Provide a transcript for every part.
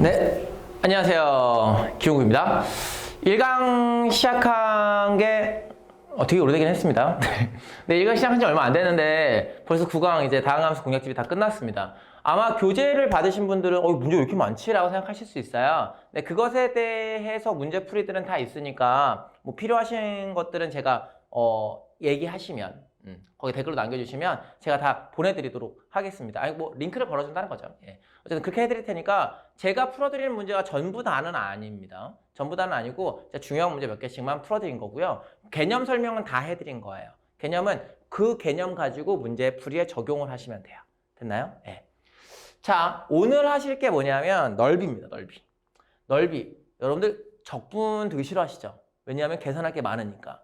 네, 안녕하세요. 기용구입니다. 1강 시작한 게 되게 오래되긴 했습니다. 네, 1강 시작한 지 얼마 안 됐는데 벌써 9강 이제 다항함수 공략집이 다 끝났습니다. 아마 교재를 받으신 분들은 문제 왜 이렇게 많지? 라고 생각하실 수 있어요. 네, 그것에 대해서 문제풀이들은 다 있으니까 뭐 필요하신 것들은 제가 얘기하시면 거기 댓글로 남겨주시면 제가 다 보내드리도록 하겠습니다. 아니 뭐 링크를 걸어준다는 거죠. 예. 어쨌든 그렇게 해드릴 테니까 제가 풀어드리는 문제가 전부 다는 아닙니다. 전부 다는 아니고 중요한 문제 몇 개씩만 풀어드린 거고요. 개념 설명은 다 해드린 거예요. 개념은 그 개념 가지고 문제풀이에 적용을 하시면 돼요. 됐나요? 예. 자, 오늘 하실 게 뭐냐면 넓이입니다. 넓이. 여러분들 적분 되게 싫어하시죠? 왜냐하면 계산할 게 많으니까.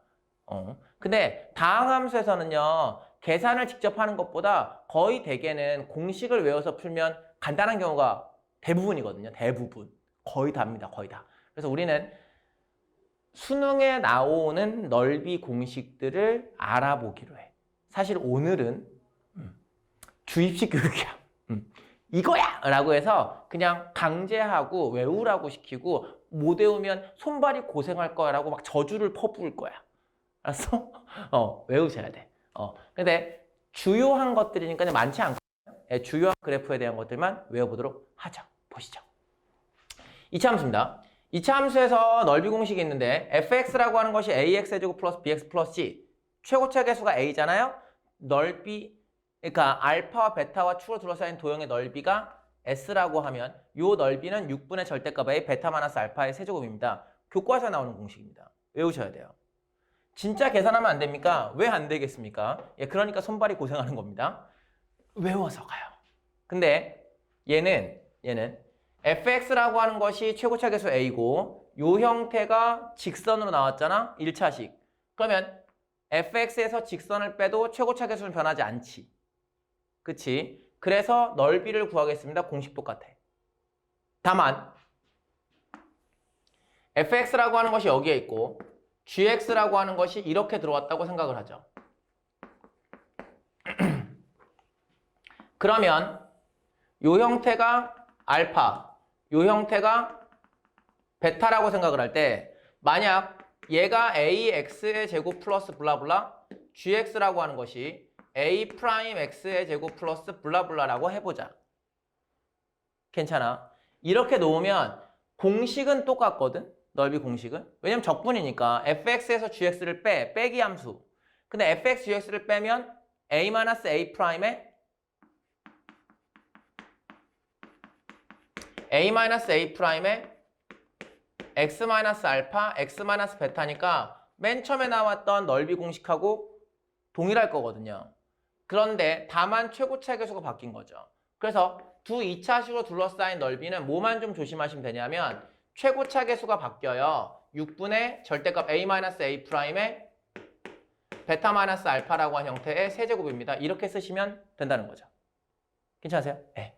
근데 다항함수에서는요, 계산을 직접 하는 것보다 거의 대개는 공식을 외워서 풀면 간단한 경우가 대부분이거든요. 대부분. 거의 다입니다. 거의 다. 그래서 우리는 수능에 나오는 넓이 공식들을 알아보기로 해. 사실 오늘은 주입식 교육이야. 이거야! 라고 해서 그냥 강제하고 외우라고 시키고 못 외우면 손발이 고생할 거야 라고 막 저주를 퍼부을 거야. 알았어? 외우셔야 돼. 근데 주요한 것들이니까 많지 않거든요. 주요한 그래프에 대한 것들만 외워보도록 하죠. 보시죠. 2차 함수입니다. 2차 함수에서 넓이 공식이 있는데 fx라고 하는 것이 ax제곱 플러스 bx 플러스 c 최고차 계수가 a잖아요. 넓이 그러니까 알파와 베타와 축으로 둘러싸인 도형의 넓이가 s라고 하면 이 넓이는 6분의 절대값 a 베타 마이너스 알파의 세제곱입니다. 교과서에 나오는 공식입니다. 외우셔야 돼요. 진짜 계산하면 안 됩니까? 왜 안 되겠습니까? 예, 그러니까 손발이 고생하는 겁니다. 외워서 가요. 근데 얘는 fx라고 하는 것이 최고차 계수 a고 이 형태가 직선으로 나왔잖아. 1차식. 그러면 fx에서 직선을 빼도 최고차 계수는 변하지 않지. 그치? 그래서 넓이를 구하겠습니다. 공식 똑같아. 다만 fx라고 하는 것이 여기에 있고 gx라고 하는 것이 이렇게 들어왔다고 생각을 하죠. 그러면 이 형태가 알파, 이 형태가 베타라고 생각을 할 때 만약 얘가 ax의 제곱 플러스 블라블라 gx라고 하는 것이 a 프라임 x의 제곱 플러스 블라블라라고 해보자. 괜찮아. 이렇게 놓으면 공식은 똑같거든. 넓이 공식은. 왜냐면 적분이니까 fx에서 gx를 빼기 함수. 근데 fx, gx를 빼면 a-a 프라임에 a-a 프라임에 x-알파, x-베타니까 맨 처음에 나왔던 넓이 공식하고 동일할 거거든요. 그런데 다만 최고차 계수가 바뀐 거죠. 그래서 두 2차식으로 둘러싸인 넓이는 뭐만 좀 조심하시면 되냐면 최고차 계수가 바뀌어요. 6분의 절대값 a-a 프라임에 베타 마이너스 알파라고 한 형태의 세제곱입니다. 이렇게 쓰시면 된다는 거죠. 괜찮으세요? 네.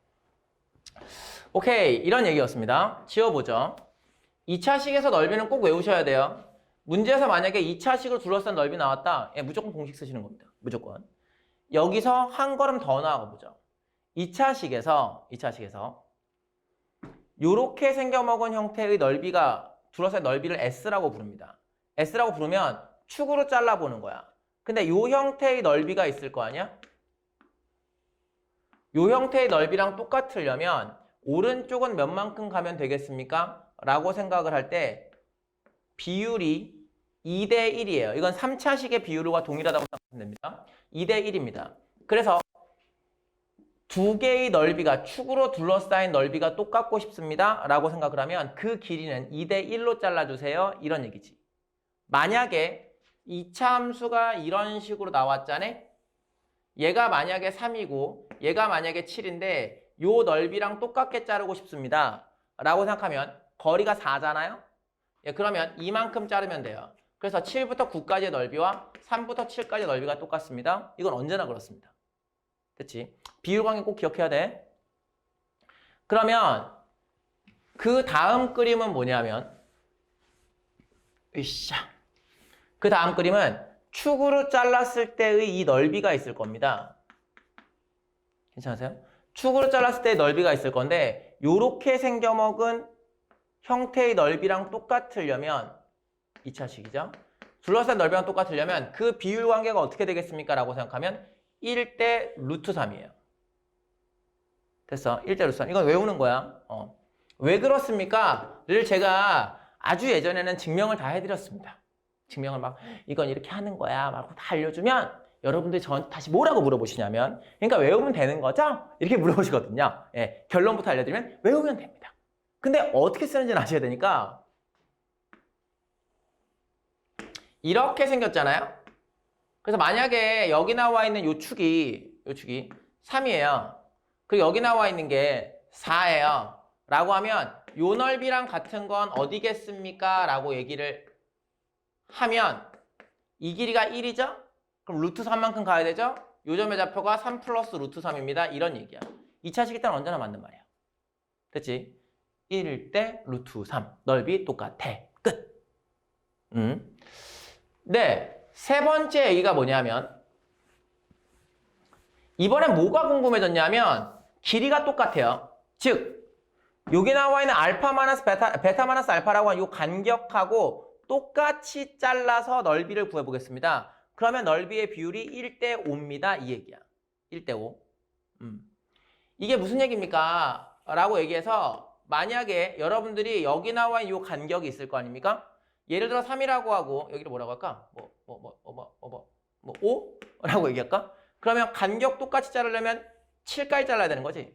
오케이, 이런 얘기였습니다. 지워보죠. 2차식에서 넓이는 꼭 외우셔야 돼요. 문제에서 만약에 2차식으로 둘러싼 넓이 나왔다. 무조건 공식 쓰시는 겁니다. 무조건. 여기서 한 걸음 더 나아가 보죠. 2차식에서 요렇게 생겨먹은 형태의 넓이가 둘러싼 넓이를 S라고 부릅니다. S라고 부르면 축으로 잘라보는 거야. 근데 요 형태의 넓이가 있을 거 아니야? 요 형태의 넓이랑 똑같으려면 오른쪽은 몇 만큼 가면 되겠습니까? 라고 생각을 할 때 비율이 2대 1이에요. 이건 3차식의 비율과 동일하다고 생각하면 됩니다. 2대 1입니다. 그래서 두 개의 넓이가 축으로 둘러싸인 넓이가 똑같고 싶습니다. 라고 생각을 하면 그 길이는 2대 1로 잘라주세요. 이런 얘기지. 만약에 2차 함수가 이런 식으로 나왔잖아. 얘가 만약에 3이고 얘가 만약에 7인데 요 넓이랑 똑같게 자르고 싶습니다. 라고 생각하면 거리가 4잖아요. 예, 그러면 이만큼 자르면 돼요. 그래서 7부터 9까지의 넓이와 3부터 7까지의 넓이가 똑같습니다. 이건 언제나 그렇습니다. 됐지? 비율 관계 꼭 기억해야 돼. 그러면 그 다음 그림은 뭐냐면 그 다음 그림은 축으로 잘랐을 때의 이 넓이가 있을 겁니다. 괜찮으세요? 축으로 잘랐을 때의 넓이가 있을 건데 요렇게 생겨먹은 형태의 넓이랑 똑같으려면 2차식이죠. 둘러싼 넓이랑 똑같으려면 그 비율 관계가 어떻게 되겠습니까? 라고 생각하면 1대 루트 3이에요. 됐어. 1대 루트 3. 이건 외우는 거야. 왜 그렇습니까? 를 제가 아주 예전에는 증명을 다 해드렸습니다. 증명을 막 이건 이렇게 하는 거야 막 다 알려주면 여러분들이 저한테 다시 뭐라고 물어보시냐면 그러니까 외우면 되는 거죠? 이렇게 물어보시거든요. 예, 결론부터 알려드리면 외우면 됩니다. 근데 어떻게 쓰는지는 아셔야 되니까 이렇게 생겼잖아요. 그래서 만약에 여기 나와 있는 요 축이 3이에요. 그리고 여기 나와 있는 게 4예요. 라고 하면 요 넓이랑 같은 건 어디겠습니까? 라고 얘기를 하면 이 길이가 1이죠? 그럼 루트 3만큼 가야 되죠? 요 점의 좌표가 3 플러스 루트 3입니다. 이런 얘기야. 2차식 때는 언제나 맞는 말이야. 됐지? 1대 루트 3. 넓이 똑같아. 끝. 네. 세 번째 얘기가 뭐냐면 이번엔 뭐가 궁금해졌냐면 길이가 똑같아요. 즉 여기 나와 있는 알파 마이너스 베타 마이너스 알파라고 하는 이 간격하고 똑같이 잘라서 넓이를 구해보겠습니다. 그러면 넓이의 비율이 1대 5입니다. 이 얘기야. 1대 5. 이게 무슨 얘기입니까? 라고 얘기해서 만약에 여러분들이 여기 나와 있는 이 간격이 있을 거 아닙니까? 예를 들어 3이라고 하고 여기를 뭐라고 할까? 5? 라고 얘기할까? 그러면 간격 똑같이 자르려면 7까지 잘라야 되는 거지.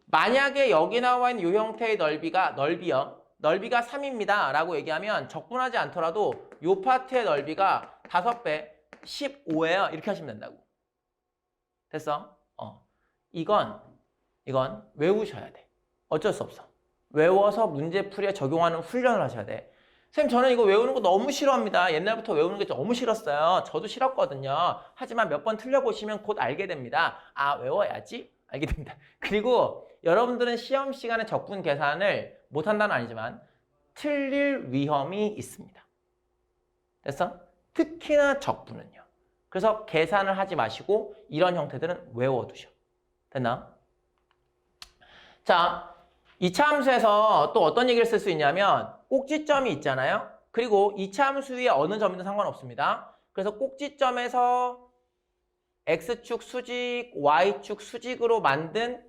만약에 여기 나와 있는 이 형태의 넓이가 3입니다. 라고 얘기하면 적분하지 않더라도 이 파트의 넓이가 5배, 15예요. 이렇게 하시면 된다고. 됐어? 이건 외우셔야 돼. 어쩔 수 없어. 외워서 문제풀이에 적용하는 훈련을 하셔야 돼. 선생님 저는 이거 외우는 거 너무 싫어합니다. 옛날부터 외우는 게 너무 싫었어요. 저도 싫었거든요. 하지만 몇 번 틀려보시면 곧 알게 됩니다. 아 외워야지? 알게 됩니다. 그리고 여러분들은 시험 시간에 적분 계산을 못한다는 아니지만 틀릴 위험이 있습니다. 됐어? 특히나 적분은요. 그래서 계산을 하지 마시고 이런 형태들은 외워두셔. 됐나? 자, 이차 함수에서 또 어떤 얘기를 쓸 수 있냐면 꼭지점이 있잖아요. 그리고 이차 함수 위에 어느 점이든 상관없습니다. 그래서 꼭지점에서 X축 수직, Y축 수직으로 만든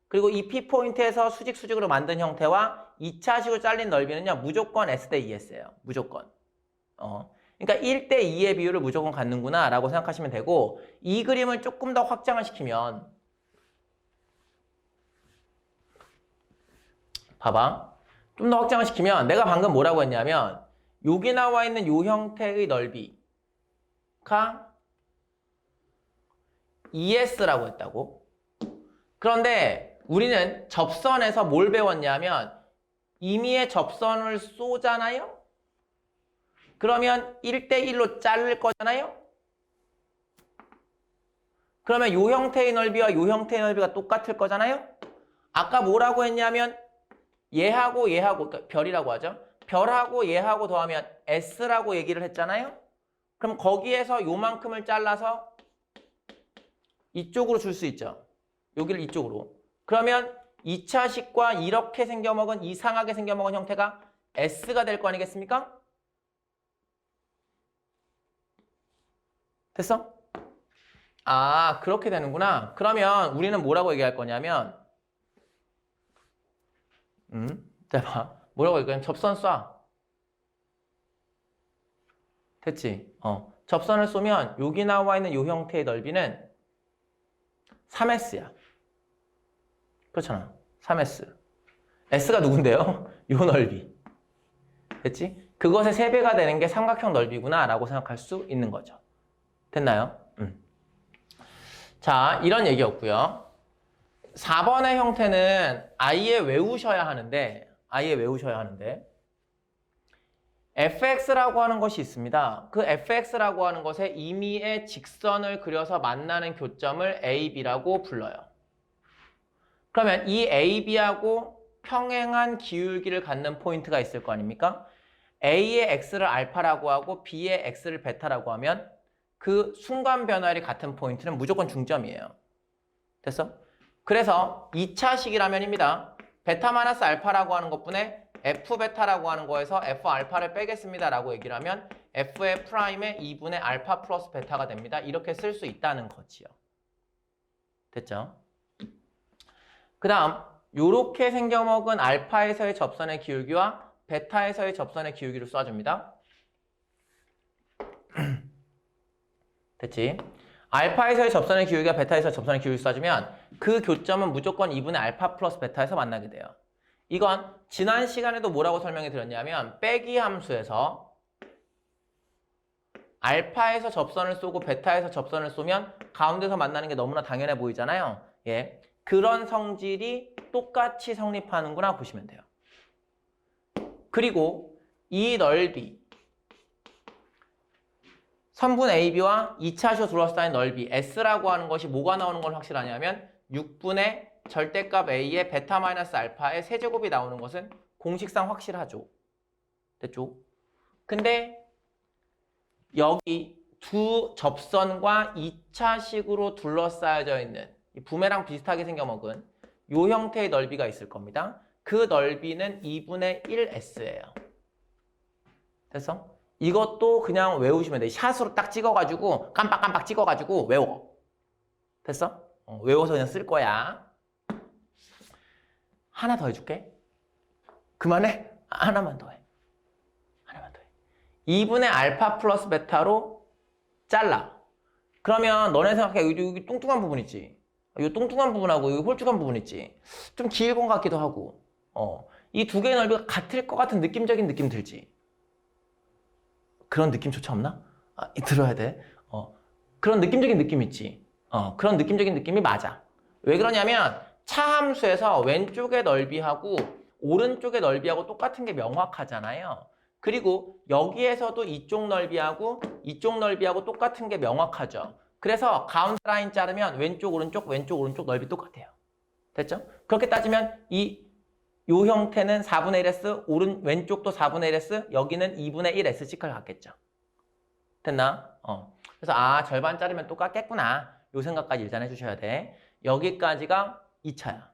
그리고 이 P포인트에서 수직으로 만든 형태와 2차식으로 잘린 넓이는요. 무조건 S 대 2S예요. 무조건. 그러니까 1대 2의 비율을 무조건 갖는구나 라고 생각하시면 되고 이 그림을 조금 더 확장을 시키면 봐봐. 좀 더 확장을 시키면 내가 방금 뭐라고 했냐면 여기 나와 있는 이 형태의 넓이가 2S라고 했다고. 그런데 우리는 접선에서 뭘 배웠냐면 임의의 접선을 쏘잖아요? 그러면 1대1로 자를 거잖아요? 그러면 이 형태의 넓이와 이 형태의 넓이가 똑같을 거잖아요? 아까 뭐라고 했냐면 얘하고 그러니까 별이라고 하죠. 별하고 얘하고 더하면 S라고 얘기를 했잖아요? 그럼 거기에서 요만큼을 잘라서 이쪽으로 줄 수 있죠. 여기를 이쪽으로. 그러면 2차식과 이렇게 생겨먹은 이상하게 생겨먹은 형태가 S가 될 거 아니겠습니까? 됐어? 아, 그렇게 되는구나. 그러면 우리는 뭐라고 얘기할 거냐면 자, 봐. 뭐라고 얘기하면 접선 쏴. 됐지? 접선을 쏘면 여기 나와 있는 이 형태의 넓이는 3S야. 그렇잖아. 3S. S가 누군데요? 요 넓이. 됐지? 그것의 3배가 되는 게 삼각형 넓이구나 라고 생각할 수 있는 거죠. 됐나요? 자, 이런 얘기였고요. 4번의 형태는 아예 외우셔야 하는데 fx라고 하는 것이 있습니다. 그 fx라고 하는 것에 임의의 직선을 그려서 만나는 교점을 a, b라고 불러요. 그러면 이 a, b하고 평행한 기울기를 갖는 포인트가 있을 거 아닙니까? a의 x를 알파라고 하고 b의 x를 베타라고 하면 그 순간 변화율이 같은 포인트는 무조건 중점이에요. 됐어? 그래서 2차식이라면입니다. 베타 마이너스 알파라고 하는 것분에 F 베타라고 하는 거에서 F 알파를 빼겠습니다 라고 얘기를 하면 F의 프라임의 2분의 알파 플러스 베타가 됩니다. 이렇게 쓸 수 있다는 거지요. 됐죠? 그 다음 요렇게 생겨먹은 알파에서의 접선의 기울기와 베타에서의 접선의 기울기를 쏴줍니다. 됐지? 알파에서의 접선의 기울기와 베타에서의 접선의 기울기를 쏴주면 그 교점은 무조건 2분의 알파 플러스 베타에서 만나게 돼요. 이건 지난 시간에도 뭐라고 설명해 드렸냐면 빼기 함수에서 알파에서 접선을 쏘고 베타에서 접선을 쏘면 가운데서 만나는 게 너무나 당연해 보이잖아요. 예, 그런 성질이 똑같이 성립하는구나 보시면 돼요. 그리고 이 넓이 선분 AB와 2차시로 둘러싸인 넓이 S라고 하는 것이 뭐가 나오는 걸 확실하냐면 6분의 절대값 A의 베타 마이너스 알파의 세제곱이 나오는 것은 공식상 확실하죠. 됐죠? 근데 여기 두 접선과 2차식으로 둘러싸여져 있는 이 부메랑 비슷하게 생겨먹은 요 형태의 넓이가 있을 겁니다. 그 넓이는 2분의 1S예요. 됐어? 이것도 그냥 외우시면 돼. 샷으로 딱 찍어가지고 깜빡깜빡 찍어가지고 외워. 됐어? 외워서 그냥 쓸 거야. 하나 더 해줄게. 그만해? 하나만 더 해. 하나만 더 해. 2분의 알파 플러스 베타로 잘라. 그러면 너네 생각해. 여기 뚱뚱한 부분 있지? 이 뚱뚱한 부분하고 이 홀쭉한 부분 있지? 좀 길건 것 같기도 하고. 이 두 개의 넓이가 같을 것 같은 느낌적인 느낌 들지? 그런 느낌조차 없나? 들어야 돼. 그런 느낌적인 느낌 있지? 그런 느낌적인 느낌이 맞아. 왜 그러냐면 차함수에서 왼쪽의 넓이하고 오른쪽의 넓이하고 똑같은 게 명확하잖아요. 그리고 여기에서도 이쪽 넓이하고 이쪽 넓이하고 똑같은 게 명확하죠. 그래서 가운데 라인 자르면 왼쪽 오른쪽 왼쪽 오른쪽 넓이 똑같아요. 됐죠? 그렇게 따지면 요 형태는 4분의 1S, 왼쪽도 4분의 1S, 여기는 2분의 1S씩을 갖겠죠. 됐나? 그래서 절반 자르면 똑같겠구나. 요 생각까지 일단 해주셔야 돼. 여기까지가 2차야.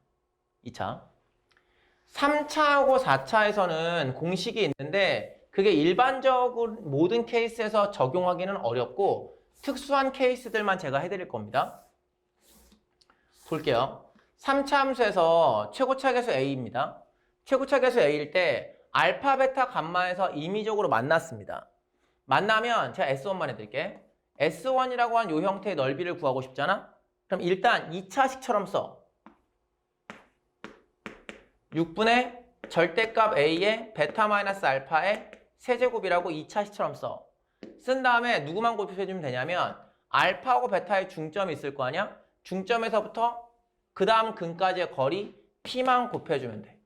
2차. 3차하고 4차에서는 공식이 있는데 그게 일반적으로 모든 케이스에서 적용하기는 어렵고 특수한 케이스들만 제가 해드릴 겁니다. 볼게요. 3차 함수에서 최고차 계수 A입니다. 최고차 계수 A일 때 알파, 베타, 감마에서 임의적으로 만났습니다. 만나면 제가 S1만 해드릴게. S1이라고 한 요 형태의 넓이를 구하고 싶잖아? 그럼 일단 2차식처럼 써. 6분의 절대값 A의 베타 마이너스 알파의 세제곱이라고 2차식처럼 써. 쓴 다음에 누구만 곱해주면 되냐면 알파하고 베타의 중점이 있을 거 아니야? 중점에서부터 그 다음 근까지의 거리 P만 곱해주면 돼.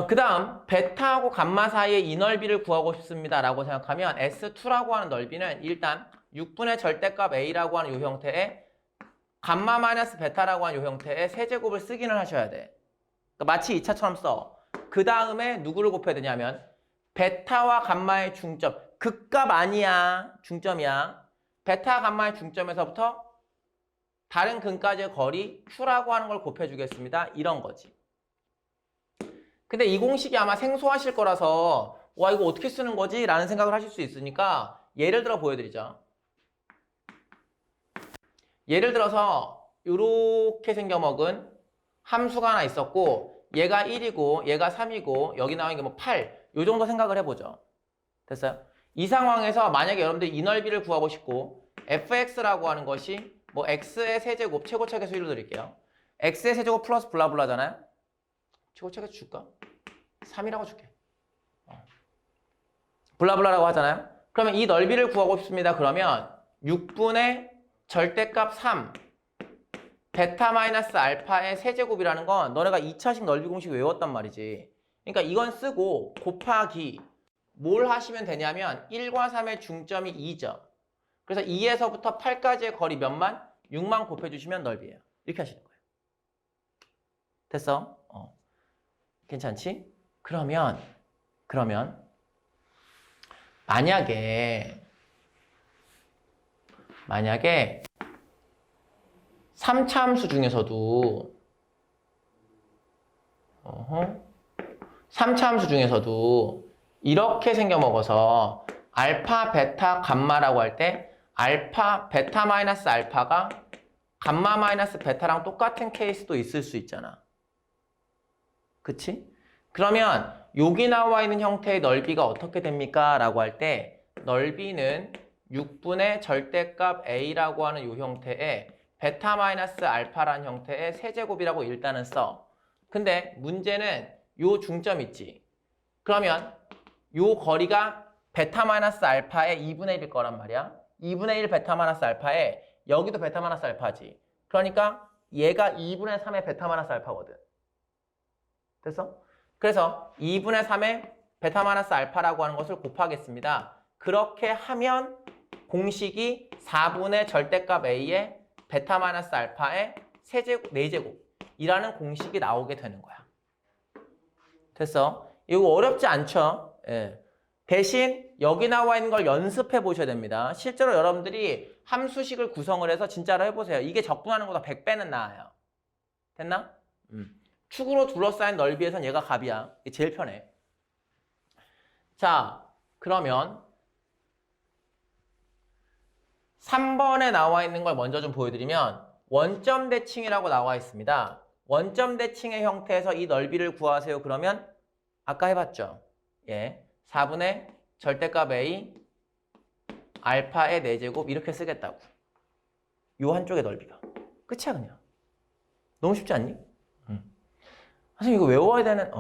그 다음 베타하고 감마 사이의 이 넓이를 구하고 싶습니다 라고 생각하면 S2라고 하는 넓이는 일단 6분의 절대값 A라고 하는 이 형태의 감마 마이너스 베타라고 하는 이 형태의 세제곱을 쓰기는 하셔야 돼. 그러니까 마치 2차처럼 써. 그 다음에 누구를 곱해야 되냐면 베타와 감마의 중점, 극값 아니야, 중점이야. 베타 감마의 중점에서부터 다른 근까지의 거리 Q라고 하는 걸 곱해주겠습니다. 이런 거지. 근데 이 공식이 아마 생소하실 거라서 와 이거 어떻게 쓰는 거지? 라는 생각을 하실 수 있으니까 예를 들어 보여드리죠. 예를 들어서 이렇게 생겨먹은 함수가 하나 있었고 얘가 1이고 얘가 3이고 여기 나오는 게 뭐 8, 요 정도 생각을 해보죠. 됐어요? 이 상황에서 만약에 여러분들 이 넓이를 구하고 싶고 fx라고 하는 것이 뭐 x의 세제곱 최고차 계수 1로 드릴게요. x의 세제곱 플러스 블라블라잖아요. 최고차 계수 줄까? 3이라고 줄게. 블라블라라고 하잖아요. 그러면 이 넓이를 구하고 싶습니다. 그러면 6분의 절대값 3 베타 마이너스 알파의 세제곱이라는 건 너네가 2차식 넓이 공식 외웠단 말이지. 그러니까 이건 쓰고 곱하기 뭘 하시면 되냐면 1과 3의 중점이 2죠. 그래서 2에서부터 8까지의 거리 몇만? 6만 곱해주시면 넓이에요. 이렇게 하시는 거예요. 됐어? 괜찮지? 그러면 만약에 3차 함수 중에서도 3차 함수 중에서도 이렇게 생겨 먹어서 알파, 베타, 감마라고 할 때 알파, 베타 마이너스 알파가 감마 마이너스 베타랑 똑같은 케이스도 있을 수 있잖아. 그치? 그러면 여기 나와 있는 형태의 넓이가 어떻게 됩니까? 라고 할 때 넓이는 6분의 절대값 a라고 하는 이 형태의 베타 마이너스 알파라는 형태의 세제곱이라고 일단은 써. 근데 문제는 요 중점 있지. 그러면 요 거리가 베타 마이너스 알파의 2분의 1일 거란 말이야. 2분의 1 베타 마이너스 알파에 여기도 베타 마이너스 알파지. 그러니까 얘가 2분의 3의 베타 마이너스 알파거든. 됐어? 그래서 2분의 3의 베타 마이너스 알파라고 하는 것을 곱하겠습니다. 그렇게 하면 공식이 4분의 절대값 a의 베타 마이너스 알파의 세제곱, 4제곱이라는 공식이 나오게 되는 거야. 됐어? 이거 어렵지 않죠? 예. 대신 여기 나와 있는 걸 연습해 보셔야 됩니다. 실제로 여러분들이 함수식을 구성을 해서 진짜로 해보세요. 이게 적분하는 것보다 100배는 나아요. 됐나? 축으로 둘러싸인 넓이에선 얘가 값이야. 이게 제일 편해. 자, 그러면 3번에 나와 있는 걸 먼저 좀 보여드리면 원점 대칭이라고 나와 있습니다. 원점 대칭의 형태에서 이 넓이를 구하세요. 그러면 아까 해봤죠? 예, 4분의 절대값 a 알파의 4제곱 이렇게 쓰겠다고. 요 한쪽의 넓이가. 끝이야 그냥. 너무 쉽지 않니? 선생님 이거 외워야 되는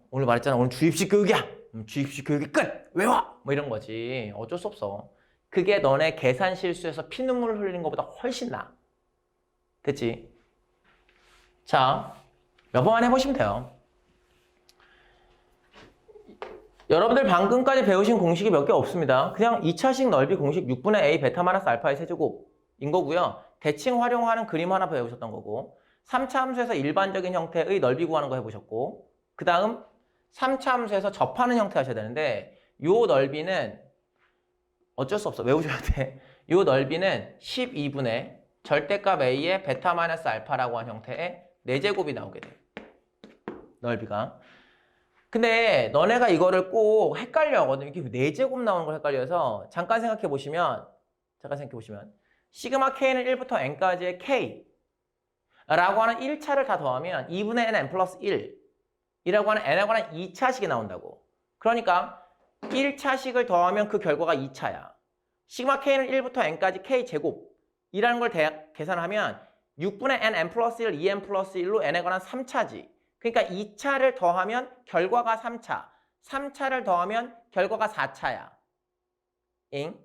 오늘 말했잖아. 오늘 주입식 교육이야. 주입식 교육이 끝! 외워! 뭐 이런 거지. 어쩔 수 없어. 그게 너네 계산 실수에서 피눈물 흘리는 것보다 훨씬 나아. 됐지? 자, 몇 번만 해보시면 돼요. 여러분들 방금까지 배우신 공식이 몇 개 없습니다. 그냥 2차식 넓이 공식 6분의 a 베타 마이너스 알파의 세제곱인 거고요. 대칭 활용하는 그림 하나 배우셨던 거고 3차 함수에서 일반적인 형태의 넓이 구하는 거 해보셨고 그 다음 3차 함수에서 접하는 형태 하셔야 되는데 요 넓이는 어쩔 수 없어. 외우셔야 돼. 요 넓이는 12분의 절대값 a의 베타 마이너스 알파라고 하는 형태의 4제곱이 나오게 돼. 넓이가. 근데 너네가 이거를 꼭 헷갈려 하거든. 이게 4제곱 나오는 걸 헷갈려서 잠깐 생각해 보시면 시그마 k는 1부터 n까지의 k 라고 하는 1차를 다 더하면 2분의 n 플러스 1이라고 하는 n에 관한 2차식이 나온다고. 그러니까 1차식을 더하면 그 결과가 2차야. 시그마 k는 1부터 n까지 k제곱이라는 걸 계산하면 6분의 n 플러스 1, 2n 플러스 1로 n에 관한 3차지. 그러니까 2차를 더하면 결과가 3차. 3차를 더하면 결과가 4차야. 잉?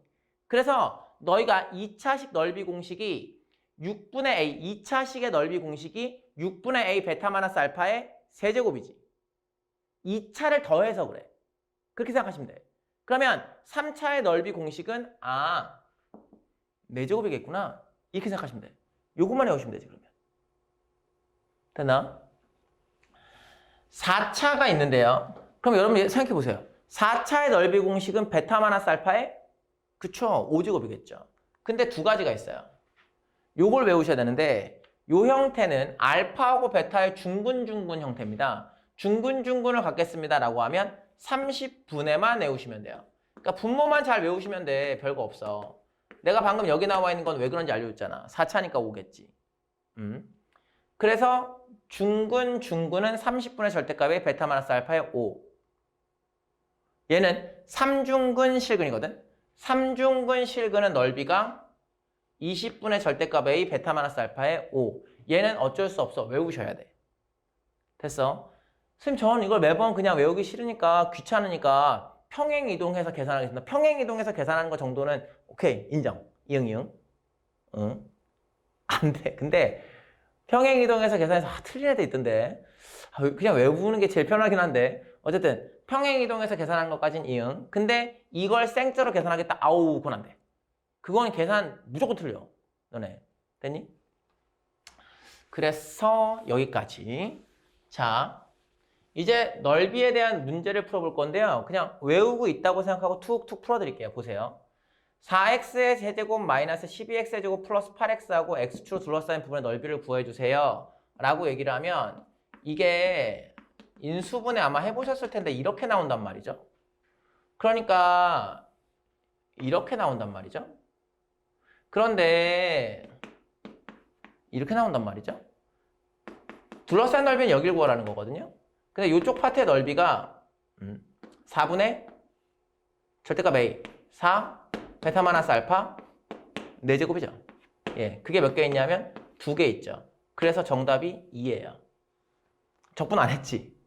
그래서 너희가 2차식 넓이 공식이 6분의 a, 2차식의 넓이 공식이 6분의 a 베타 마이너스 알파의 세제곱이지. 2차를 더해서 그래. 그렇게 생각하시면 돼. 그러면 3차의 넓이 공식은 4제곱이겠구나. 이렇게 생각하시면 돼. 요것만 외우시면 되지 그러면. 됐나? 4차가 있는데요. 그럼 여러분 생각해 보세요. 4차의 넓이 공식은 베타 마이너스 알파의 그쵸 5제곱이겠죠. 근데 두 가지가 있어요. 요걸 외우셔야 되는데 요 형태는 알파하고 베타의 중근중근 형태입니다. 중근중근을 갖겠습니다 라고 하면 30분에만 외우시면 돼요. 그러니까 분모만 잘 외우시면 돼. 별거 없어. 내가 방금 여기 나와 있는 건 왜 그런지 알려줬잖아. 4차니까 5겠지. 그래서 중근은 30분의 절대값의 베타 마이너스 알파의 5. 얘는 3중근 실근이거든. 3중근 실근은 넓이가 20분의 절대값 A 베타 마이너스 알파의 5. 얘는 어쩔 수 없어. 외우셔야 돼. 됐어? 선생님 저는 이걸 매번 그냥 외우기 싫으니까 귀찮으니까 평행 이동해서 계산하겠습니다. 평행 이동해서 계산하는 거 정도는 오케이 인정. 이응. 응. 안 돼. 근데 평행 이동해서 계산해서 틀린 애도 있던데 그냥 외우는 게 제일 편하긴 한데 어쨌든 평행 이동해서 계산하는 것까진 이응. 근데 이걸 생짜로 계산하겠다. 아우 그건 안 돼. 그건 계산 무조건 틀려. 너네. 됐니? 그래서 여기까지. 자, 이제 넓이에 대한 문제를 풀어볼 건데요. 그냥 외우고 있다고 생각하고 툭툭 풀어드릴게요. 보세요. 4x의 세제곱 마이너스 12x의 제곱 플러스 8x하고 x축으로 둘러싸인 부분의 넓이를 구해주세요. 라고 얘기를 하면 이게 인수분해 아마 해보셨을 텐데 이렇게 나온단 말이죠. 그러니까 이렇게 나온단 말이죠. 그런데 이렇게 나온단 말이죠. 둘러싼 넓이는 여기를 구하라는 거거든요. 근데 이쪽 파트의 넓이가 4분의 절대값 A 4 베타 마이너스 알파 4제곱이죠. 예, 그게 몇 개 있냐면 2개 있죠. 그래서 정답이 2예요. 적분 안 했지.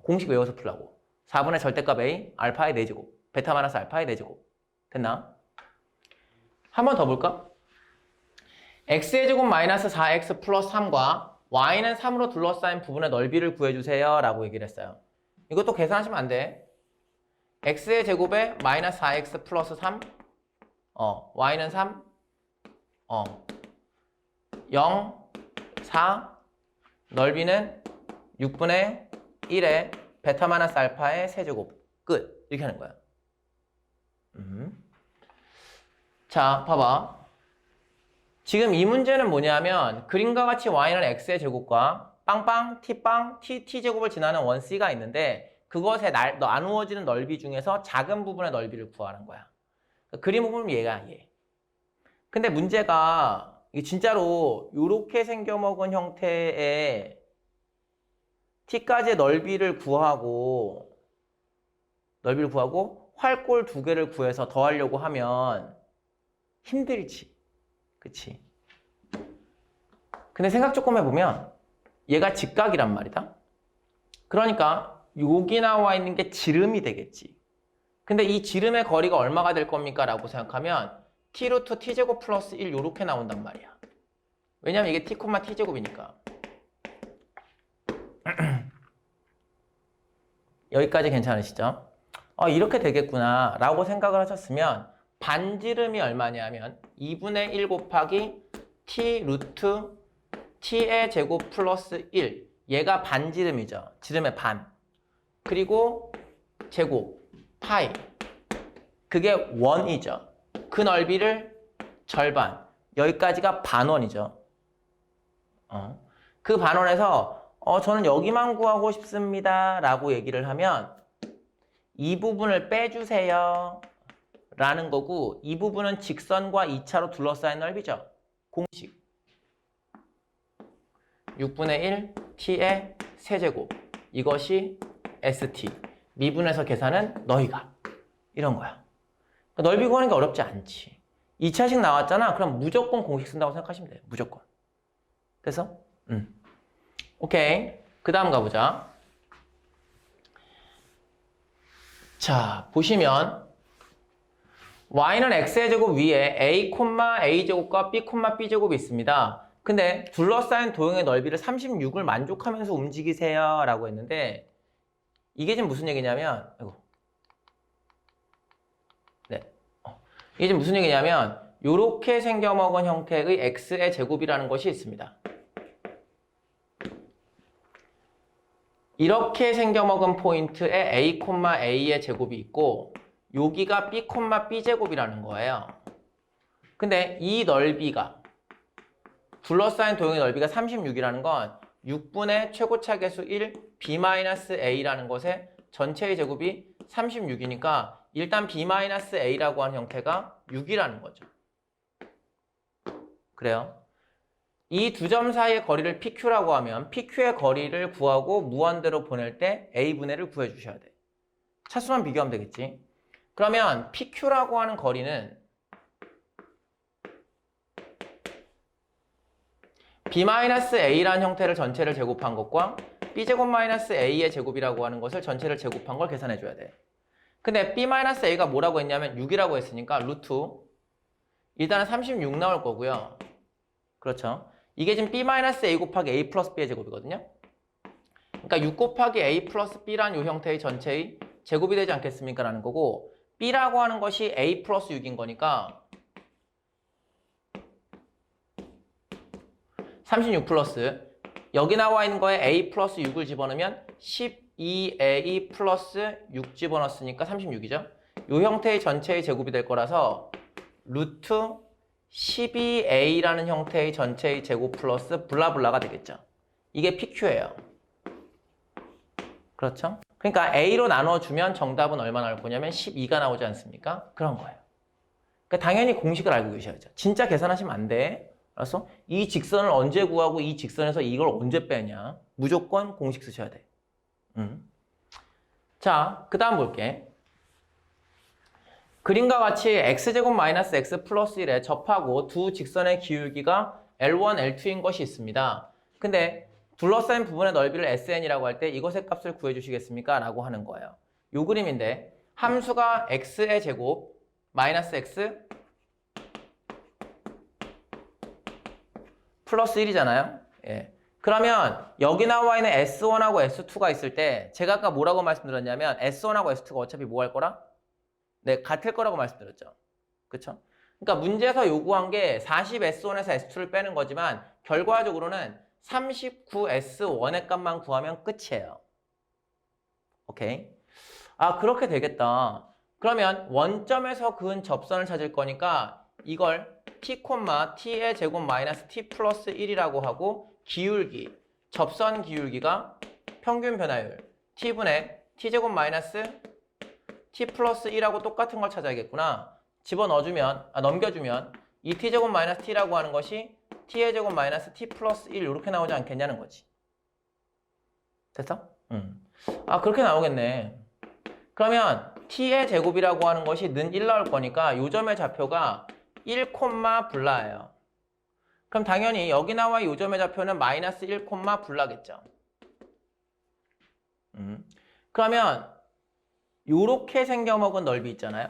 공식 외워서 풀라고. 4분의 절대값 A 알파의 4제곱 베타 마이너스 알파의 4제곱 됐나? 한 번 더 볼까? x의 제곱 마이너스 4x 플러스 3과 y는 3으로 둘러싸인 부분의 넓이를 구해주세요 라고 얘기를 했어요. 이것도 계산하시면 안 돼. x의 제곱에 마이너스 4x 플러스 3 y는 3 0 4 넓이는 6분의 1에 베타 마이너스 알파의 세제곱 끝 이렇게 하는 거야. 자 봐봐. 지금 이 문제는 뭐냐면 그림과 같이 y는 x의 제곱과 빵빵 t빵 t제곱을 지나는 원 c가 있는데 그것에 나누어지는 넓이 중에서 작은 부분의 넓이를 구하는 거야. 그림 보면 얘가 얘. 근데 문제가 이게 진짜로 이렇게 생겨먹은 형태의 t까지의 넓이를 구하고 활골 2개를 구해서 더하려고 하면 힘들지. 그치? 근데 생각 조금 해보면 얘가 직각이란 말이다. 그러니까 여기 나와 있는 게 지름이 되겠지. 근데 이 지름의 거리가 얼마가 될 겁니까? 라고 생각하면 t 루트 t제곱 플러스 1 요렇게 나온단 말이야. 왜냐면 이게 t, t제곱이니까. 여기까지 괜찮으시죠? 이렇게 되겠구나 라고 생각을 하셨으면 반지름이 얼마냐면 2분의 1 곱하기 t 루트 t의 제곱 플러스 1 얘가 반지름이죠. 지름의 반. 그리고 제곱 파이 그게 원이죠. 그 넓이를 절반 여기까지가 반원이죠. 그 반원에서 저는 여기만 구하고 싶습니다 라고 얘기를 하면 이 부분을 빼주세요 라는 거고 이 부분은 직선과 2차로 둘러싸인 넓이죠. 공식 6분의 1 t의 세제곱 이것이 st 미분해서 계산은 너희가 이런 거야. 넓이 구하는 게 어렵지 않지. 2차식 나왔잖아. 그럼 무조건 공식 쓴다고 생각하시면 돼요. 무조건. 됐어? 오케이. 그 다음 가보자. 자 보시면 y는 x의 제곱 위에 a, a제곱과 b, b제곱이 있습니다. 근데 둘러싸인 도형의 넓이를 36을 만족하면서 움직이세요 라고 했는데 이게 지금 무슨 얘기냐면 이게 지금 무슨 얘기냐면 이렇게 생겨먹은 형태의 x의 제곱이라는 것이 있습니다. 이렇게 생겨먹은 포인트에 a, a의 제곱이 있고 여기가 b, b제곱이라는 거예요. 근데 이 넓이가 둘러싸인 도형의 넓이가 36이라는 건 6분의 최고차 계수 1 b-a라는 것의 전체의 제곱이 36이니까 일단 b-a라고 하는 형태가 6이라는 거죠. 그래요. 이 두 점 사이의 거리를 PQ라고 하면 PQ의 거리를 구하고 무한대로 보낼 때 A분의를 구해 주셔야 돼. 차수만 비교하면 되겠지. 그러면 PQ라고 하는 거리는 B-A라는 형태를 전체를 제곱한 것과 B제곱 -A의 제곱이라고 하는 것을 전체를 제곱한 걸 계산해 줘야 돼. 근데 B-A가 뭐라고 했냐면 6이라고 했으니까 루트 일단은 36 나올 거고요. 그렇죠. 이게 지금 B-A 곱하기 A 플러스 B의 제곱이거든요. 그러니까 6 곱하기 A 플러스 B란 이 형태의 전체의 제곱이 되지 않겠습니까? 라는 거고 B라고 하는 것이 A 플러스 6인 거니까 36 플러스 여기 나와 있는 거에 A 플러스 6을 집어넣으면 12A 플러스 6 집어넣었으니까 36이죠. 이 형태의 전체의 제곱이 될 거라서 루트 12a라는 형태의 전체의 제곱 플러스 블라블라가 되겠죠. 이게 PQ예요. 그렇죠? 그러니까 a로 나눠주면 정답은 얼마 나올 거냐면 12가 나오지 않습니까? 그런 거예요. 그러니까 당연히 공식을 알고 계셔야죠. 진짜 계산하시면 안 돼. 알았어? 이 직선을 언제 구하고 이 직선에서 이걸 언제 빼냐. 무조건 공식 쓰셔야 돼. 자, 그 다음 볼게. 그림과 같이 x제곱 마이너스 x 플러스 1에 접하고 두 직선의 기울기가 L1, L2인 것이 있습니다. 근데 둘러싸인 부분의 넓이를 SN이라고 할 때 이것의 값을 구해주시겠습니까? 라고 하는 거예요. 요 그림인데 함수가 x의 제곱 마이너스 x 플러스 1이잖아요. 예. 그러면 여기 나와 있는 S1하고 S2가 있을 때 제가 아까 뭐라고 말씀드렸냐면 S1하고 S2가 어차피 뭐 할 거라? 네, 같을 거라고 말씀드렸죠. 그쵸? 그러니까 문제에서 요구한 게 40S1에서 S2를 빼는 거지만 결과적으로는 39S1의 값만 구하면 끝이에요. 오케이? 아, 그렇게 되겠다. 그러면 원점에서 그은 접선을 찾을 거니까 이걸 t, t의 제곱 마이너스 t 플러스 1이라고 하고 기울기, 접선 기울기가 평균 변화율 t분의 t제곱 마이너스 t 플러스 1하고 똑같은 걸 찾아야겠구나. 집어넣어주면, 넘겨주면 이 t제곱 마이너스 t라고 하는 것이 t의 제곱 마이너스 t 플러스 1 이렇게 나오지 않겠냐는 거지. 됐어? 아, 그렇게 나오겠네. 그러면 t의 제곱이라고 하는 것이 는 1 나올 거니까 요 점의 좌표가 1, 블라예요. 그럼 당연히 여기 나와 요 점의 좌표는 마이너스 1, 블라겠죠. 그러면 요렇게 생겨먹은 넓이 있잖아요.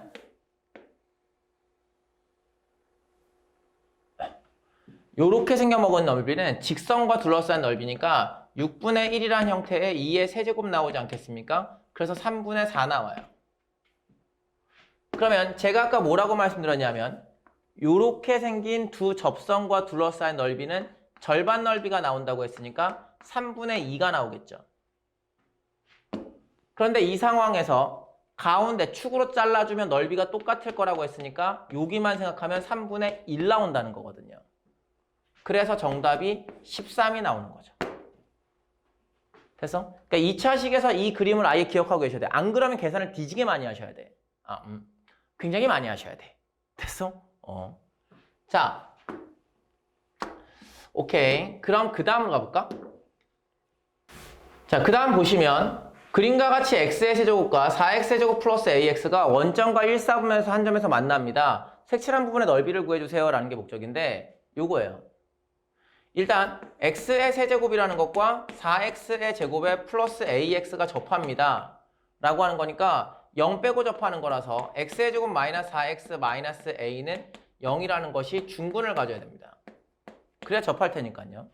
요렇게 생겨먹은 넓이는 직선과 둘러싼 넓이니까 6분의 1이라는 형태의 2의 세제곱 나오지 않겠습니까? 그래서 3분의 4 나와요. 그러면 제가 아까 뭐라고 말씀드렸냐면 요렇게 생긴 두 접선과 둘러싸인 넓이는 절반 넓이가 나온다고 했으니까 3분의 2가 나오겠죠. 그런데 이 상황에서 가운데 축으로 잘라주면 넓이가 똑같을 거라고 했으니까 여기만 생각하면 3분의 1 나온다는 거거든요. 그래서 정답이 13이 나오는 거죠. 됐어? 그러니까 2차식에서 이 그림을 아예 기억하고 계셔야 돼. 안 그러면 계산을 뒤지게 많이 하셔야 돼. 굉장히 많이 하셔야 돼. 됐어? 자, 오케이. 그럼 그 다음으로 가볼까? 자, 그 다음 보시면 그림과 같이 x의 세제곱과 4x의 제곱 플러스 ax가 원점과 1사분면에서 한 점에서 만납니다. 색칠한 부분의 넓이를 구해주세요 라는 게 목적인데 요거예요. 일단 x의 세제곱이라는 것과 4x의 제곱에 플러스 ax가 접합니다 라고 하는 거니까 0 빼고 접하는 거라서 x의 제곱 마이너스 4x 마이너스 a는 0이라는 것이 중근을 가져야 됩니다. 그래야 접할 테니까요.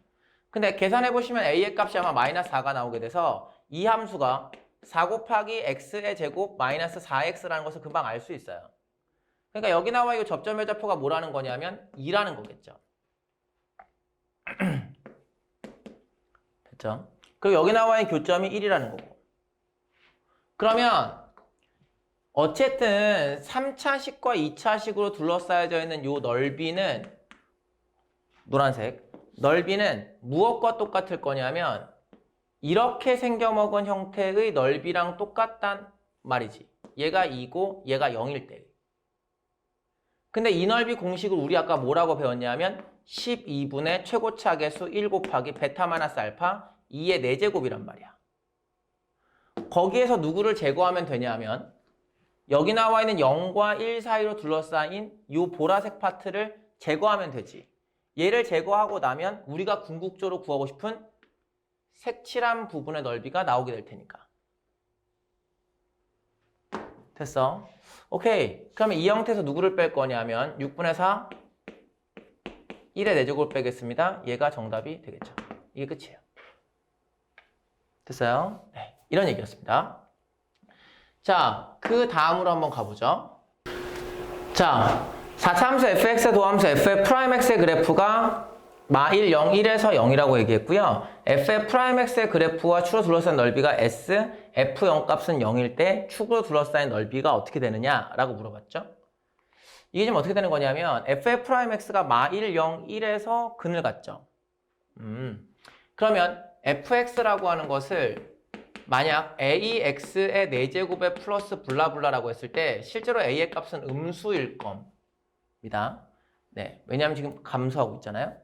근데 계산해보시면 a의 값이 아마 마이너스 4가 나오게 돼서 이 함수가 4 곱하기 x의 제곱 마이너스 4x라는 것을 금방 알 수 있어요. 그러니까 여기 나와 이 접점의 좌표가 뭐라는 거냐면 2라는 거겠죠. 됐죠? 그리고 여기 나와 있는 교점이 1이라는 거고. 그러면 어쨌든 3차식과 2차식으로 둘러싸여져 있는 이 넓이는 노란색 넓이는 무엇과 똑같을 거냐면 이렇게 생겨먹은 형태의 넓이랑 똑같단 말이지. 얘가 2고 얘가 0일 때. 근데 이 넓이 공식을 우리 아까 뭐라고 배웠냐면 12분의 최고차 계수 1 곱하기 베타 마이너스 알파 2의 4제곱이란 말이야. 거기에서 누구를 제거하면 되냐면 여기 나와 있는 0과 1 사이로 둘러싸인 이 보라색 파트를 제거하면 되지. 얘를 제거하고 나면 우리가 궁극적으로 구하고 싶은 색칠한 부분의 넓이가 나오게 될 테니까. 됐어? 오케이. 그러면 이 형태에서 누구를 뺄 거냐면 6분의 4 1의 4제곱을 빼겠습니다. 얘가 정답이 되겠죠. 이게 끝이에요. 됐어요? 네, 이런 얘기였습니다. 자, 그 다음으로 한번 가보죠. 자, 4차함수 fx의 도함수 f의 프라임 x의 그래프가 마1, 0, 1에서 0이라고 얘기했고요. f의 프라임 x의 그래프와 축으로 둘러싸인 넓이가 s, f0 값은 0일 때 축으로 둘러싸인 넓이가 어떻게 되느냐라고 물어봤죠. 이게 지금 어떻게 되는 거냐면 f'x가 마1, 0, 1에서 근을 갖죠. 그러면 fx라고 하는 것을 만약 ax의 4제곱에 플러스 블라블라라고 했을 때 실제로 a의 값은 음수일 겁니다. 네, 왜냐하면 지금 감소하고 있잖아요.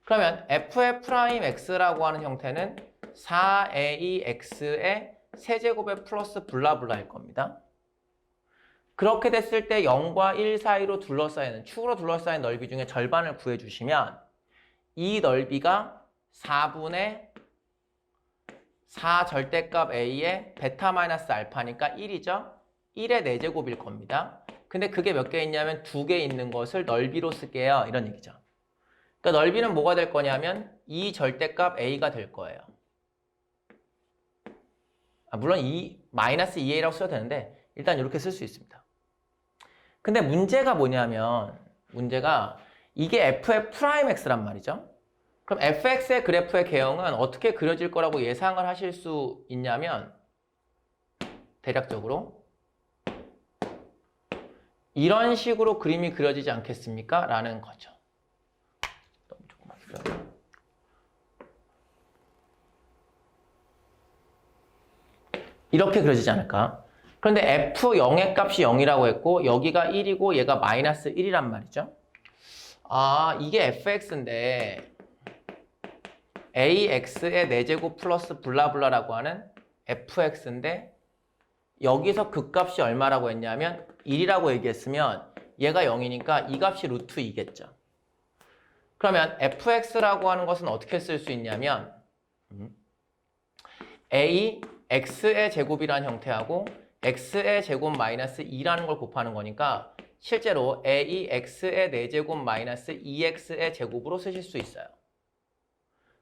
그러면 f'x라고 하는 형태는 4ax의 세제곱에 플러스 블라블라일 겁니다. 그렇게 됐을 때 0과 1 사이로 둘러싸이는 축으로 둘러싸인 넓이 중에 절반을 구해주시면 이 넓이가 4분의 4 절대값 a의 베타 마이너스 알파니까 1이죠. 1의 4제곱일 겁니다. 근데 그게 몇 개 있냐면 2개 있는 것을 넓이로 쓸게요. 이런 얘기죠. 그러니까 넓이는 뭐가 될 거냐면 2 절대값 a가 될 거예요. 물론 마이너스 2a라고 써도 되는데 일단 이렇게 쓸 수 있습니다. 근데 문제가 뭐냐면 문제가 이게 f'x란 말이죠. 그럼 fx의 그래프의 개형은 어떻게 그려질 거라고 예상을 하실 수 있냐면 대략적으로 이런 식으로 그림이 그려지지 않겠습니까? 라는 거죠. 너무 조금만 그려요. 이렇게 그려지지 않을까? 그런데 f0의 값이 0이라고 했고 여기가 1이고 얘가 마이너스 1이란 말이죠. 아, 이게 fx인데 ax의 4제곱 플러스 블라블라라고 하는 fx인데 여기서 그 값이 얼마라고 했냐면 1이라고 얘기했으면 얘가 0이니까 이 값이 루트 2겠죠. 그러면 fx라고 하는 것은 어떻게 쓸 수 있냐면 x의 제곱이라는 형태하고 x의 제곱 마이너스 2라는 걸 곱하는 거니까 실제로 ax의 4제곱 마이너스 2x의 제곱으로 쓰실 수 있어요.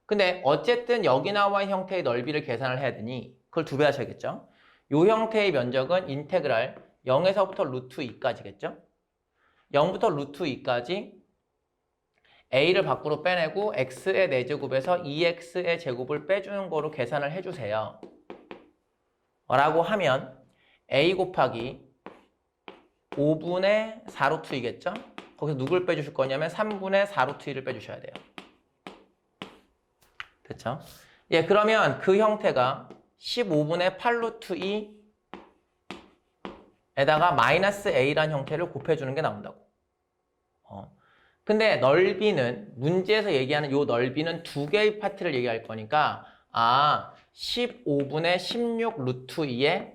근데 어쨌든 여기 나와 있는 형태의 넓이를 계산을 해야 되니 그걸 2배 하셔야겠죠. 이 형태의 면적은 인테그랄 0에서부터 루트 2까지겠죠. 0부터 루트 2까지 a를 밖으로 빼내고 x의 4제곱에서 2x의 제곱을 빼주는 거로 계산을 해주세요. 라고 하면 a 곱하기 5분의 4루트 2겠죠? 거기서 누굴 빼주실 거냐면 3분의 4루트 2를 빼주셔야 돼요. 됐죠? 예, 그러면 그 형태가 15분의 8루트 2에다가 마이너스 a라는 형태를 곱해주는 게 나온다고. 근데 넓이는 문제에서 얘기하는 이 넓이는 2개의 파트를 얘기할 거니까 15분의 16 루트 2에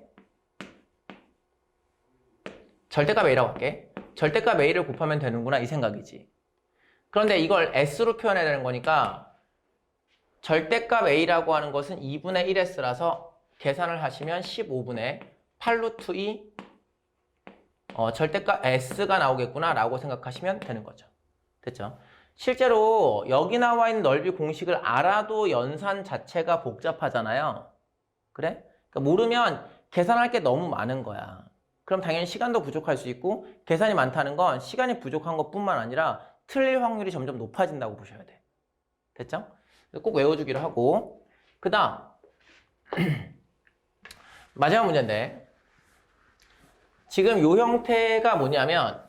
절대값 a라고 할게. 절대값 a를 곱하면 되는구나 이 생각이지. 그런데 이걸 s로 표현해야 되는 거니까 절대값 a라고 하는 것은 2분의 1s라서 계산을 하시면 15분의 8루트 2 절대값 s가 나오겠구나 라고 생각하시면 되는 거죠. 됐죠? 실제로 여기 나와 있는 넓이 공식을 알아도 연산 자체가 복잡하잖아요. 그래? 그러니까 모르면 계산할 게 너무 많은 거야. 그럼 당연히 시간도 부족할 수 있고 계산이 많다는 건 시간이 부족한 것뿐만 아니라 틀릴 확률이 점점 높아진다고 보셔야 돼. 됐죠? 꼭 외워주기로 하고 그 다음 마지막 문제인데 지금 이 형태가 뭐냐면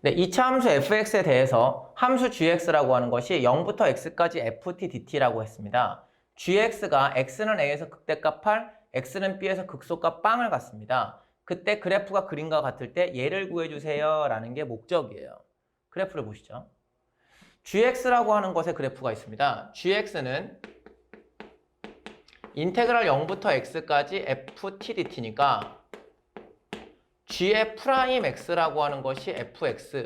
네, 2차 함수 fx에 대해서 함수 gx라고 하는 것이 0부터 x까지 ft dt라고 했습니다. gx가 x는 a에서 극대값 8, x는 b에서 극소값 빵을 갖습니다. 그때 그래프가 그림과 같을 때 얘를 구해주세요 라는 게 목적이에요. 그래프를 보시죠. gx라고 하는 것의 그래프가 있습니다. gx는 인테그랄 0부터 x까지 ft dt니까 g의 프라임 x라고 하는 것이 fx가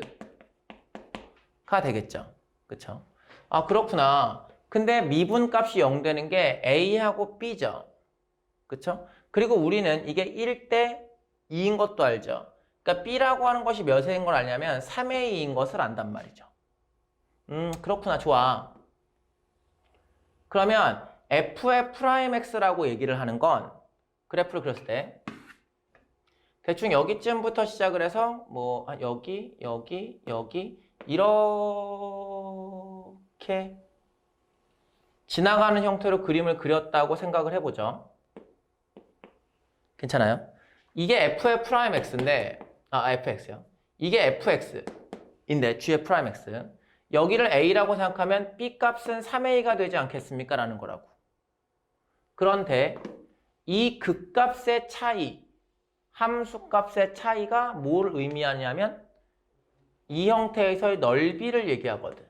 되겠죠. 그쵸? 아, 그렇구나. 근데 미분 값이 0 되는 게 a하고 b죠. 그쵸? 그리고 우리는 이게 1대 2인 것도 알죠. 그러니까 b라고 하는 것이 몇인 걸 알냐면 3의 2인 것을 안단 말이죠. 그렇구나. 좋아. 그러면 f의 프라임 x라고 얘기를 하는 건 그래프를 그렸을 때 대충 여기쯤부터 시작을 해서 뭐 여기 이렇게 지나가는 형태로 그림을 그렸다고 생각을 해보죠. 괜찮아요? 이게 f의 프라임 x인데, fx요. 이게 fx인데, g의 프라임 x. 여기를 a라고 생각하면 b 값은 3a가 되지 않겠습니까? 라는 거라고. 그런데 이 극값의 차이, 함수값의 차이가 뭘 의미하냐면 이 형태에서의 넓이를 얘기하거든.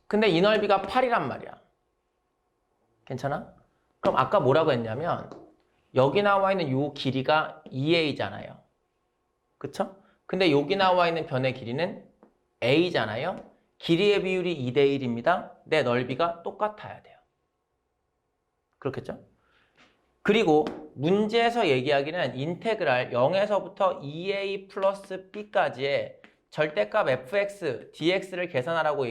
근데 이 넓이가 8이란 말이야. 괜찮아? 그럼 아까 뭐라고 했냐면 여기 나와 있는 이 길이가 2a잖아요. 그쵸? 근데 여기 나와 있는 변의 길이는 a잖아요. 길이의 비율이 2대 1입니다. 내 넓이가 똑같아야 돼요. 그렇겠죠? 그리고 문제에서 얘기하기는 인테그랄 0에서부터 2a 플러스 b까지의 절대값 fx, dx를 계산하라고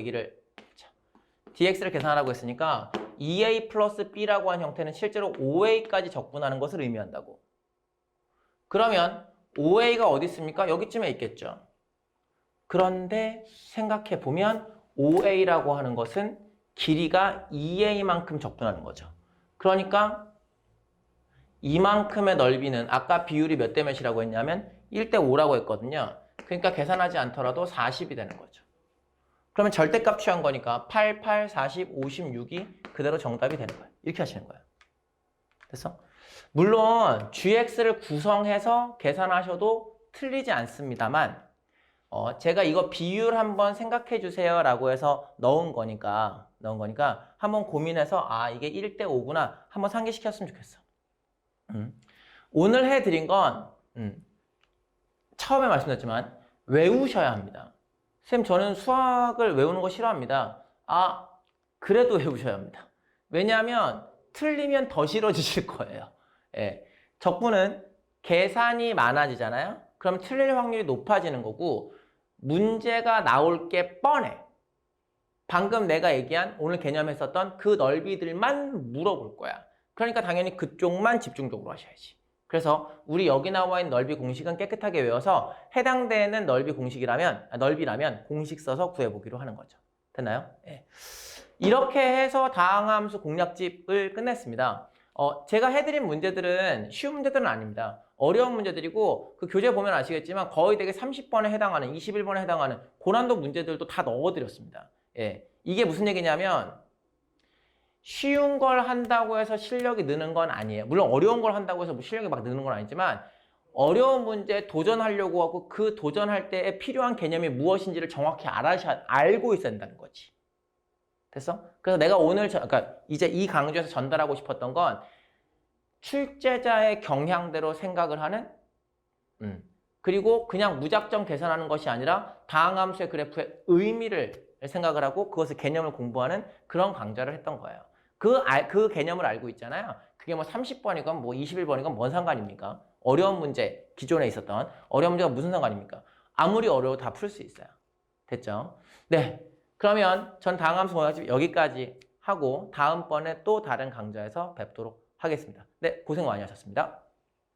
dx를 계산하라고 했으니까 2a 플러스 b라고 한 형태는 실제로 5a까지 적분하는 것을 의미한다고. 그러면 5a가 어디 있습니까? 여기쯤에 있겠죠. 그런데 생각해 보면 5a라고 하는 것은 길이가 2a만큼 적분하는 거죠. 그러니까 이만큼의 넓이는 아까 비율이 몇 대 몇이라고 했냐면 1대 5라고 했거든요. 그러니까 계산하지 않더라도 40이 되는 거죠. 그러면 절대값 취한 거니까 8, 8, 40, 56이 그대로 정답이 되는 거예요. 이렇게 하시는 거예요. 됐어? 물론 gx를 구성해서 계산하셔도 틀리지 않습니다만 제가 이거 비율 한번 생각해 주세요 라고 해서 넣은 거니까 한번 고민해서 이게 1대 5구나 한번 상기시켰으면 좋겠어. 오늘 해드린 건 처음에 말씀드렸지만 외우셔야 합니다. 쌤 저는 수학을 외우는 거 싫어합니다. 그래도 외우셔야 합니다. 왜냐하면 틀리면 더 싫어지실 거예요. 예. 적분은 계산이 많아지잖아요. 그럼 틀릴 확률이 높아지는 거고 문제가 나올 게 뻔해. 방금 내가 얘기한 오늘 개념했었던 그 넓이들만 물어볼 거야. 그러니까 당연히 그쪽만 집중적으로 하셔야지. 그래서 우리 여기 나와 있는 넓이 공식은 깨끗하게 외워서 해당되는 넓이라면 공식 써서 구해보기로 하는 거죠. 됐나요? 네. 이렇게 해서 다항함수 공략집을 끝냈습니다. 제가 해드린 문제들은 쉬운 문제들은 아닙니다. 어려운 문제들이고 그 교재 보면 아시겠지만 거의 되게 30번에 해당하는 21번에 해당하는 고난도 문제들도 다 넣어드렸습니다. 예. 이게 무슨 얘기냐면 쉬운 걸 한다고 해서 실력이 느는 건 아니에요. 물론 어려운 걸 한다고 해서 실력이 막 느는 건 아니지만 어려운 문제에 도전하려고 하고 그 도전할 때에 필요한 개념이 무엇인지를 정확히 알고 있어야 된다는 거지. 됐어? 그래서 내가 오늘 그러니까 이제 이 강좌에서 전달하고 싶었던 건 출제자의 경향대로 생각을 하는 그리고 그냥 무작정 계산하는 것이 아니라 다항함수의 그래프의 의미를 생각을 하고 그것의 개념을 공부하는 그런 강좌를 했던 거예요. 그 개념을 알고 있잖아요. 그게 뭐 30번이건 뭐 21번이건 뭔 상관입니까? 어려운 문제, 기존에 있었던 어려운 문제가 무슨 상관입니까? 아무리 어려워도 다 풀 수 있어요. 됐죠? 네. 그러면 전 다항함수 공략집 여기까지 하고 다음번에 또 다른 강좌에서 뵙도록 하겠습니다. 네, 고생 많이 하셨습니다.